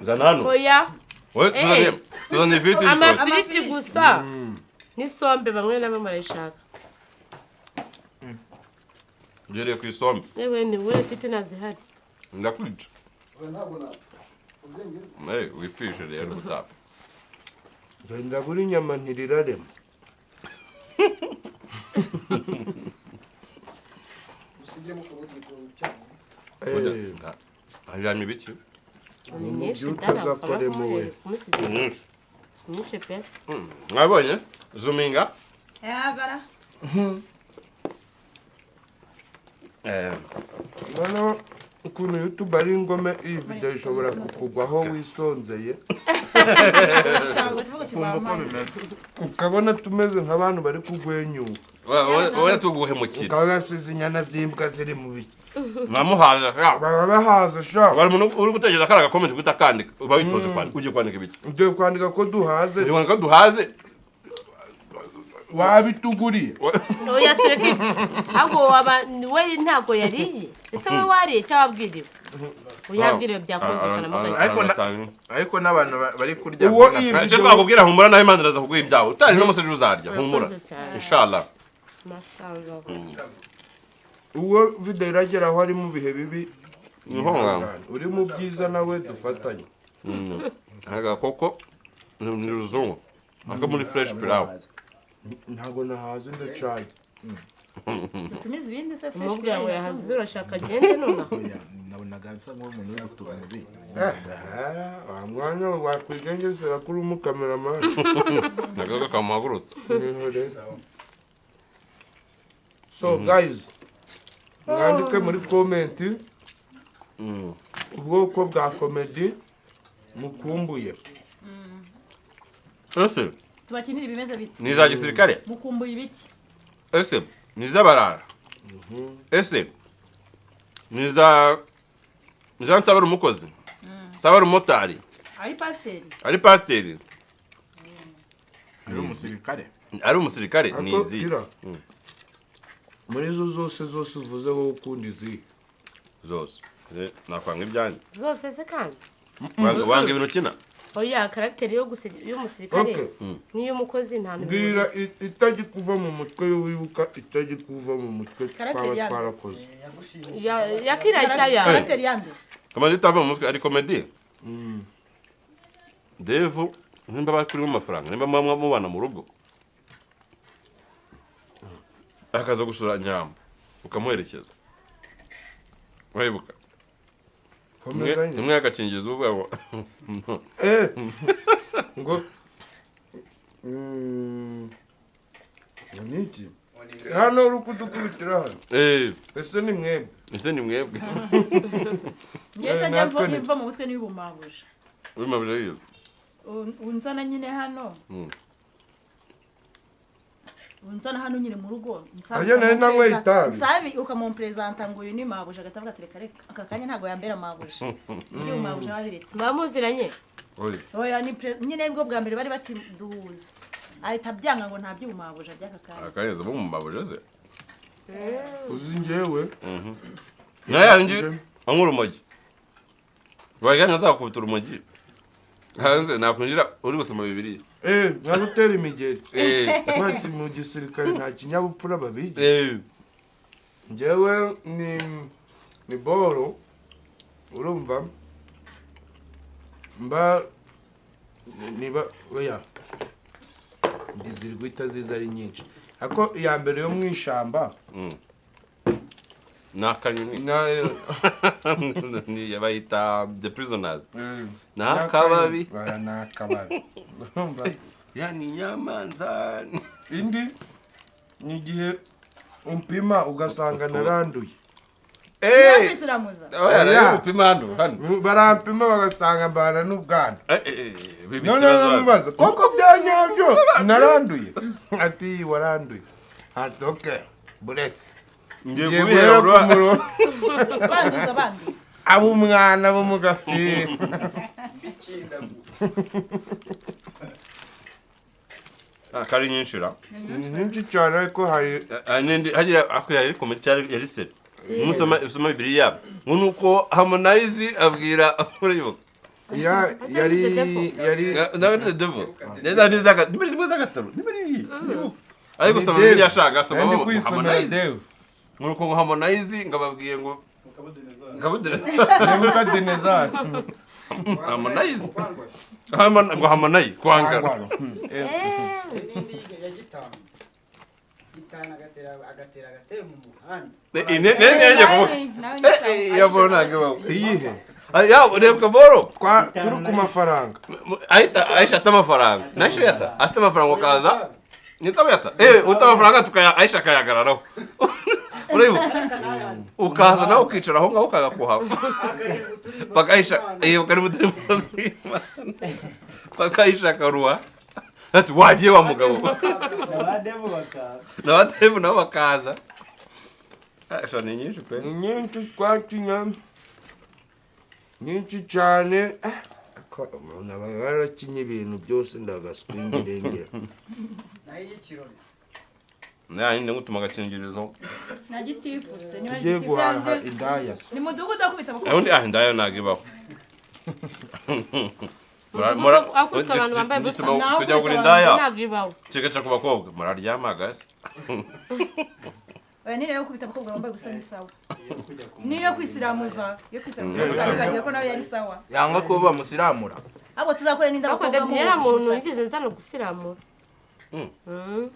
zana hano oya wowe tuzane ifiriti amafiriti gusa n'isombe bamwe na bamwe barayishaka ngereye ku isombe yewe ni wowe tete nazihari ndakwica wipfishe rero ubutaha Zenda buri nyama ntirirarema. Ajyanye ibiki? Umubyutsa azakoremo we. Nyinshi pe. Mwabonye? Zuminga? Yagara. Bano ukuntu YouTube ari ingome iyi video ishobora kukugwaho wisonzeye. Ukabona tumeze nk'abantu bari kugwenyuka. Wowe tuguhemukira. Ukabasize inyana z'imbwa ziri mu biki. Namuhaza sha. Barahaza sha. Bari umuntu uri gutegereza karaga comment gutakandika. Uba witoze kwandika. Uje kwandika ibiki? Ugiye kwandika ko duhaze. Ni kwandika duhaze. Wabituguriye. Oya sireke. Ahubwo we ntago yariye. Ese we wariye cyababwiriwe. Uyabwiriwe byakumvikana mugari. Ariko n'abantu bari kurya. Uwo iyi cyo twakubwira humura naho Imana iraza kuguha ibyawe. Utari no museje uzarya humura. Inshallah. Mashallah. Uwo video iragera aho ari mu bihe bibi. Uri mu byiza nawe dufatanye. Aga koko ni ruzungu. Aka muri fresh pilau. Ntago nahaze ndacaye. Tumize ibindi se fresh. Umubwira ngo yahaze urashaka agende nona. Nabonaga nsa nk'umuntu uri gutura mubi. Mwanya wakwigengesera kuri umukameraman. Nagaga kamuhagurutse. So guys, mwandike muri comment ubwoko bwa comedy mukumbuye. Ese tubakinira ibimeze biti. ni za gisirikare? Mukumbuye ibiki? Ese ni za barara? Ese ni za Nsabari umukozi? Nsabari umumotari? Ari pasiteri? Ari umusirikare? Ari umusirikare ni izi. Muri zo zose uvuze wowe ukunda izi zose. Nakwanga ibyanjye. Zose se kandi. Wanga ibintu kina? Oya character y'umusirikare niyo umukozi nta muntu. Ngira itajye kuva mu mutwe wibuka itajye kuva mu mutwe twarakoze. Yakira cyaya. Character yande. Kama zitava mu mutwe ari comedy. Devu nimba bari kuri mu mafaranga nimba mubana mu rugo. Akaza gusura nyamba ukamuherekeza. Wayibuka. Nimwe agacingiza ubwo ngo niki hano urukudukubitira hano ese ni mwebwe ngenda njya mu mutwe n'ibumabuje iyo unzana nyine hano unzana hano nyine mu rugo Nsabi ukamumpresenta ngo uyu ni mabuje agatavuga ati reka aka kanya ntago yambera mabuje ibyo mabuje babiretse bamuziranye oya ni nyine nibwo bwa mbere bari bati duhuza ahita byanga ngo nta by'umabuje by'aka kanya akayeza bo mu mabuje ze uzi njyewe nayanje ankuru umogi baganya zakubita urumogi hanze nakwinjira uri gusoma bibiri narutera imigeri kwati mu gisirikare nta kinyabupfura babigi njyewe ni boro urumva mba niba oya ndizirigwita ziza ari nyinshi ako iya mbere yo mwishamba nakanyuni ni yabayita the prisoners nakababi yani nyamanza indi ni igihe umpima ugasanga naranduye upima hano barampima bagasanga mbana n'ubwana none bamubaza koko byanyabyo naranduye ati waranduye ati okay buretse ngiye guhera ku murongo banduza bandi abo umwana bo mugafi kari nyinshi ra nyinshi cyane ariko hari hagira ako yari komenti yari se musoma Bibiliya ngo nuko Harmonize abwira uribuka yari na devil neza neza nimero zimwe z'agataro nimero iyi ariko gusoma Bibiliya ashaka asoma Harmonize nuko Harmonize ngababwiye ngo Nebukadinezari Harmonize ngo Harmonize kwanga agatera mu muhanda nene kuvuga yabonaga iyihe ya urebwa boro turi ku mafaranga Aisha atamafaranga Aisha yata atamafaranga kaza nitsabe yata utamafaranga tukaya Aisha kayagararaho uribuka ukaza nawe ukicara aho ngaho ukagakuha bakaisha kari mutiri bakaisha karuwa ati wagiye wa mugabo n'abadevu nabo bakaza Aisha ni nyinshi pe ni nyinshi twakinya nyinshi cyane barakinye ibintu byose ndagaswingirengera nayo y'ikirori nani ngutuma agakingirizo na gitifuse niba tugiye guhaha indaya ni mudugudu akubita bakubita undi ndayo nagibaho akubita abantu bambaye ubusa tujya kugura indaya nagibaho kigaca ku bakobwa muraryama gase ni rero kubita abakobwa bambaye gusa ni sawa niyo kwisiramuza yo kwisiramuza ko nawe yari sawa yanga ko bamusiramura abo tuzakora n'inda bakobwa mu yera muntu ngize nzana gusiramura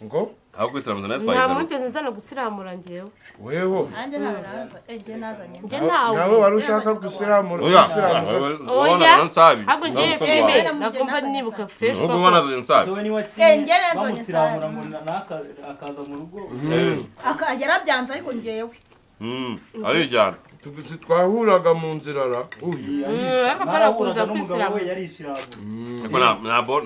ngo aho kwisiramuza nayo nta twayigaruka muntu nzana gusiramura ngewe weho nanjye nawe naza ngiye nazanye nge nawe nawe wari ushaka gusiramura oya Nsabi ahubwo ngiye filime nakumva nibuka fresh ubwo ubona Nsabi ngiye nazanye bamusiramura ngo akaza mu rugo yarabyanze ariko ngewe arijyana twahuraga mu nzira ra uyu akaparakuza kwisiramuza ariko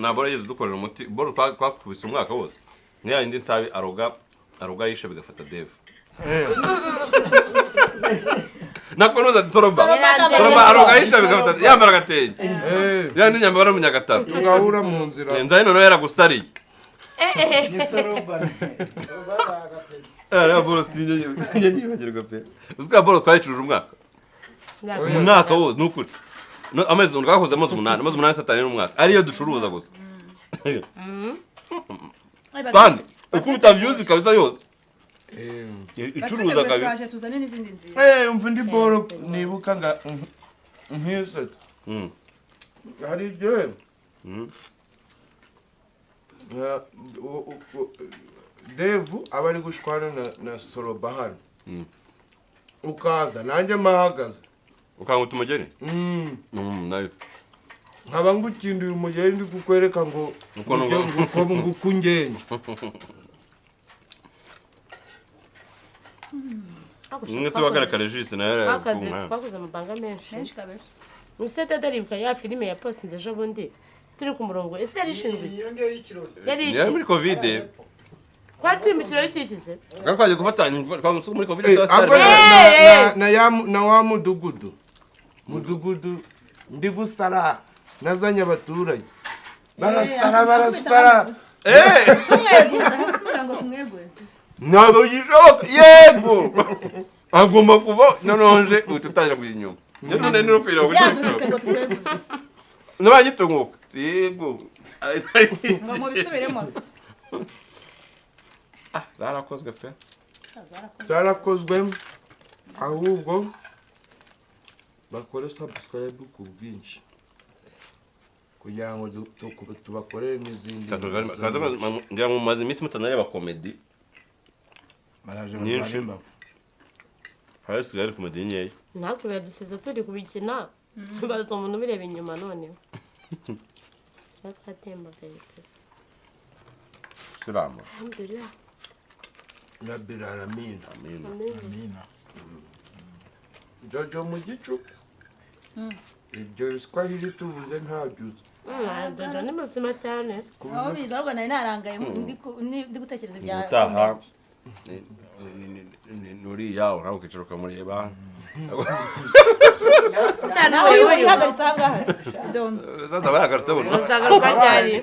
ntabwo yigeze dukorera umuti boro twakubise umwaka wose niya indi Nsabi aroga Aisha bigafata Dave nakonoza soroba aroga Aisha bigafata yambara gatenge yandi nyambara mu Nyagatare tugahura mu nzira nzayi none yaragusariye ni soroba boro sinye nibagirwa pe uzwa boro twayicuruje umwaka wose nukuri amezi twakoze amazi 8 satani n'umwaka ariyo ducuruza gusa kandi ukubita views kabisa yose icuruza kabisa tuzane n'izindi nzira umva ndi boro nibuka nga nkisetse hari ibyo Devu aba ari gushwana na Soroba hano ukaza nanjye mahagaze ukanguta umugeri nayo nkaba ngukindira umugeri ndi kukwereka ngo ngukungenye mwese wagaragara jisi nayo twakoze amabanga menshi kabisa musete daribuka ya filime ya postinze ejo bundi turi ku murongo ese yari ishinzwe iyo ngiyo y'ikirori yari muri covid twari turi mu kirori cyikize twagiye gufatanya muri covid na wa mudugudu ndi gusara nazanye abaturage barasara tumweguze ntabwo gishoboka yego agomba kuva nononje ututangira kujya inyuma none no kwira yadushutse ngo tumweguze nabanyitunguka yego ngo mubisubiremo zarakozwe pe zarakozwe ahubwo bakore subscribe ku bwinshi kugira ngo tubakorere n'izindi ngira ngo mumaze iminsi mutanareba komedi nyinshi hasigaye komedi nkeya natwe yadusize turi kubikina baza umuntu bireba inyuma noneho twatembagaye pe sirama alhamdulillah Rabbil alamin amina Jojo mu gicuku ibyo Swahili tuvuze ntabyuze Jojo ni muzima cyane aho biza ahubwo nari narangaye ndi gutekereza ibya utaha nuriya uraho ukicaro ukamureba nawe wihagaritse aha ngaha zaza bayagarutse buno uzagaruka ryari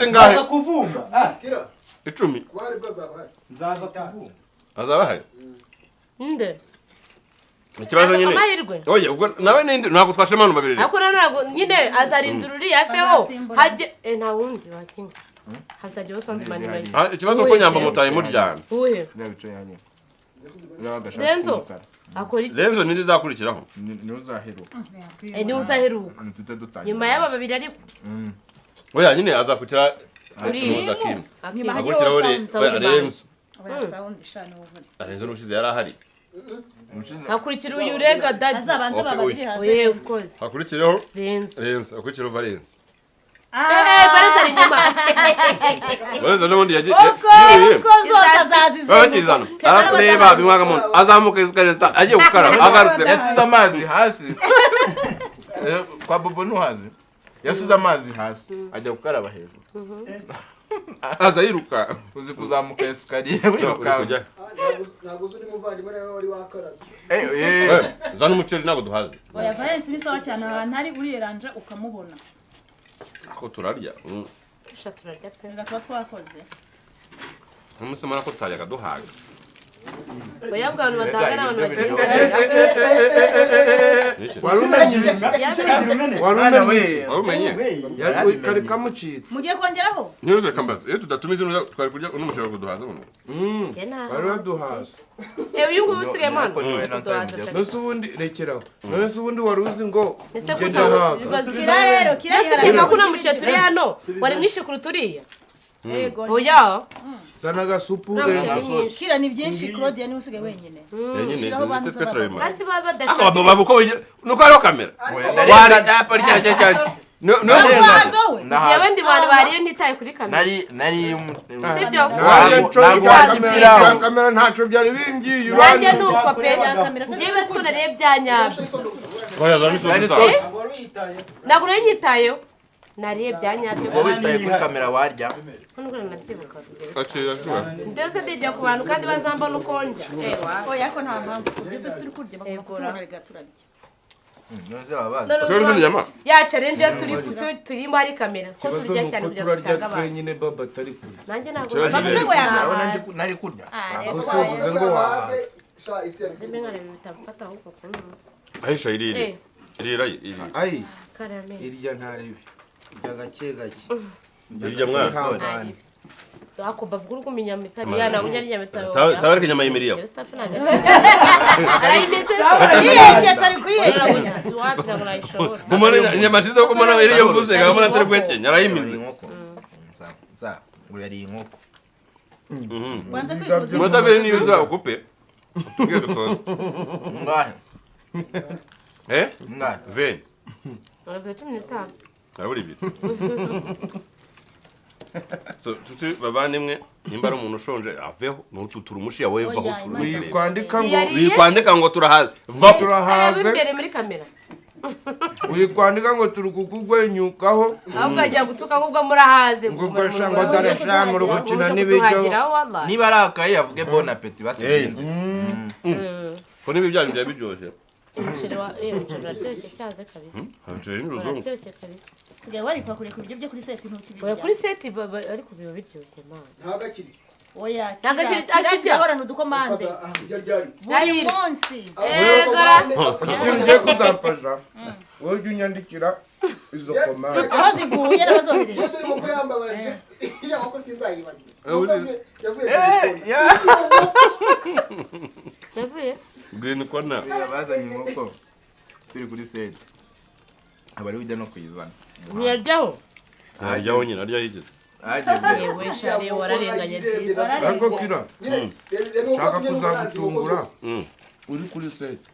nzaza kuvumba 10 kwari bwo zabaye nzaza kuvumba azaba hari Nde? Ikibazo nyine. Oya, ubwo nawe ninde ntabwo twashema abantu babiri. Ariko nanago nyine azarindura uri afeho. Haje nta wundi wakinga. Hazajya usandi mani mani. Ikibazo ko nyamba mutaye muryana. Uhe. Ndabico yani. Renzo. Akora iki? Renzo nindi zakurikiraho. Ni uzaheruka. Ni uzaheruka. Tute dutanye. Nyuma y'aba babiri ariko. Oya nyine azakurikira uri Muzakim. Nyuma Akurikiraho Renzo. Renzo n'ushize yari ahari. Hakurikira uyu rega dadi. Azabanza babiri hasi. Oye of course. Hakurikiraho Renzo. Hakurikiraho Valence. Valence ari nyuma. Valence n'ubundi yagiye. Uko zose azazize. Bakizana. Arareba bimwaga muntu. Azamuka isikarenza agiye gukara. Agarutse. Yasize amazi hasi. Kwa Bobo ntuhazi. Yasize amazi hasi. Ajya gukaraba hejuru. Aza yiruka. Uzi kuzamuka esikariye wiruka. Ntabwo uzi umuvandimwe nawe wari wakarabye. Zana umuceri ntabwo duhaze. Oya Valence ni sawa cyane ahantu ari uriyeranje ukamubona. Ako turarya. Turarya pe. Gatwa twakoze. Umusema nako tutaryaga duhaga. Oya bwantu batanga n'abantu bagiye. Warumenye. Yari kari kamucitse. Mugiye kongeraho? Niruze kambaza. Iyo tudatumiza twari kurya n'umuceri kuduhaza buno. Bari baduhaza. Uyu nguyu usigaye mwana. Nose ubundi rekeraho. Nose ubundi wari uzi ngo genda haga. Kira rero, kira yara. Kuna muceri turi hano. Wari mwishe kuruturiya. Yego. Oya. Zana gasupu Kira ni byinshi Claudia ni usigaye wenyine. Nyine ni kandi baba badashaka. Abo babuko nuko ari kamera. Wari apa rya. No yewe ndi bantu bariye ntitaye kuri kamera. Nari sibyo. Kamera ntaco byari bimbyiye uranje nuko pe kamera. Jewe siko nariye byanyabyo. Oya zani sosa. Nagure nyitayo. Nariye byanyabyo. Wowe witaye kuri kamera warya. Nubwo nabyibuka. Akira. Ndetse ndijya ku bantu kandi bazamba nuko ndya. Oya ko nta mpamvu. Ndetse turi kurya bakubona turarya. Noze babaza. None nyama. Ya challenge turimo hari kamera. Ko turya cyane byo turarya twenyine baba atari kurya. Nanjye ntabwo bavuze ngo yahaze. Nari kurya. Usuvuze ngo wahaze. Zembe ngare bitamfata ahubwo kuno. Aisha irira. Ai. Karame. Irya ntaribi. Gake irya mwana. Ako babguru kumenya mitari yana unyari mitari. Sawa ariko nyama yimiriyo. Arayimeze. Yiyegetse ari kuyegera. Wapi na murayishobora. Kumana nyama shizo kumana iriyo Ubuse gamana tari kwekenya arayimize. Za ngo yari inkoko. Wanze kwikuza. Mutaveri ni uza ukupe. Ngero so. Ngahe. Ngahe. Ven. Aravuga 15. Araburi bit. So tuti bavandimwe nimba ari umuntu ushonje aveho nututura umushi yawe vaho wikwandika ngo turahaze va turahaze imbere muri kamera wikwandika ngo turi kukugwenyukaho ahubwo ajya gutuka ahubwo murahaze ngo kwashangwa darasha mu rugukina n'ibiryo niba arakaye yavuge bon appétit basigenze ko nibi byanyu bya biryoshye umuceri wa uraryoshye cyaze kabisa umuceri n'uruzungu uraryoshye kabisa sigaye wari kwakure ku biryo byo kuri seti ntutibirya oya kuri seti ariko biba biryoshye man ntagakiri oya ntagakiri akijya udukomande buri munsi gara ngiye kuzafasha wowe unyandikira izo komande aho zivuye n'abazohereje iyo turi mu kuyambabaje yaba ko sinzayibagira yavuye green corner bazanye inkoko turi kuri seti abari ujya no kuyizana ntiyaryaho ajyaho nyine arya yigeze yewe shari wararenganye byiza ariko kira shaka kuzagutungura uri kuri seti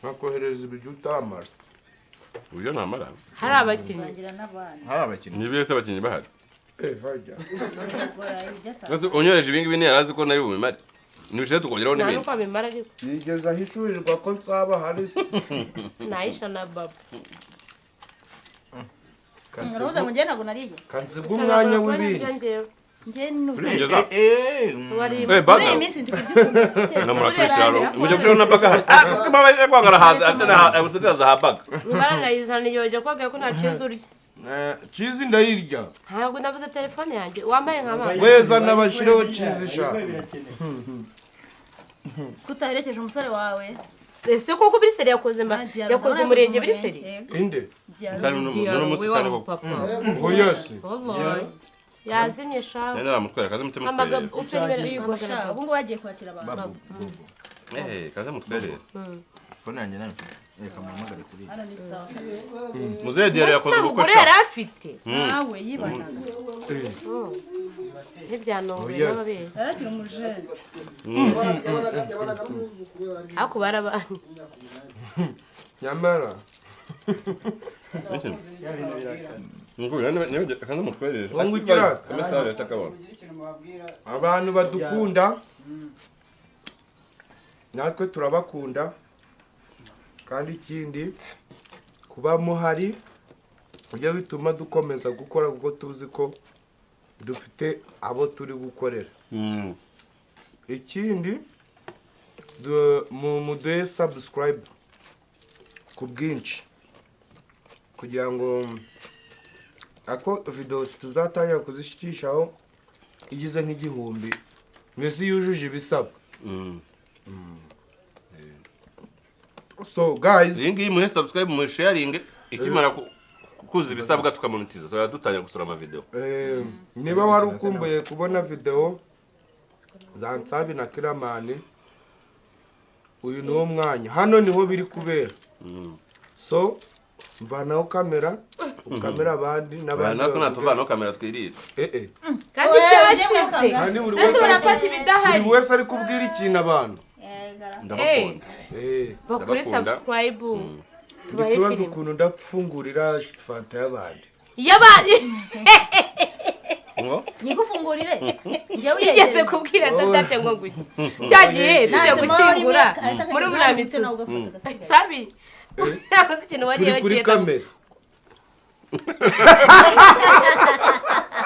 nkakohereza ibiryo utamara uyo namara hari abakinnyi ni bese abakinnyi bahari hajya Ese unyoreje ibingibi ni yarazi ko nari bumimare nibishe tukongeraho n'ibindi nta nuko abimara ariko yigeze ahishurirwa ko nsaba hari se Aisha na baba Roza ngo njye ntago nariye kansiga umwanya w'ibindi njye nuko bada iminsi ndi kurya namurafisharo mujye kushira na baga kuske mama kwangara haza atana abusigaza habaga ngara yizana yoje kwaga ko nta cheese urya cheese ndayirya ntabwo ndabuze telefone yanjye wambaye nk'abana weza nabashireho cheese sha kutaherekeje umusore wawe ese koko Biriseri yakoze yakoze umurenge Biriseri inde n'umusikari koko papa ngo yose yazimye shawe naramutwera kaze mutima amagambo twere utembera yigosha ubu ngubu bagiye kwakira abantu kaze mutwere Mbona yanjye nawe reka muhamagare kuri hano ni sawa muzegere yakoze ubukwe ubukwe yari afite nawe yibanaga n'ibyanongoye n'ababeshyi yarakira umujene ako barabanye nyamara kaze mutwere Wangukira. amesaje atakabona abantu badukunda natwe turabakunda kandi ikindi kuba muhari ujya bituma dukomeza gukora kuko tuzi ko dufite abo turi gukorera ikindi muduhe subscribe ku bwinshi kugira ngo ako video tuzatangira kuzishikishaho igize nk'igihumbi mwese yujuje ibisabwa so guys iyi ngiyi muhe subscribe mu sharing ikimara kukuza ibisabwa tukamonetiza tukaba dutangira gusura amavideo niba wari ukumbuye kubona video za Nsabi na Killaman uyu ni wo mwanya hano niho biri kubera so mvanaho kamera ukamera abandi n'abandi nako natuvanaho kamera twirira kandi cyashize kandi buri ese wese urafata ibidahari buri wese ari kubwira ikintu abantu ndabakunda bakuri subscribe tubaye ikibazo filime ukuntu ndafungurira fanta y'abandi yabandi ngo nyigufungurire njyewe igeze kubwira dadate ngo guki cyagiye tujya gushyingura muri muramitsi Nsabi yakoze ikintu wagiye turi kuri wagiye kamera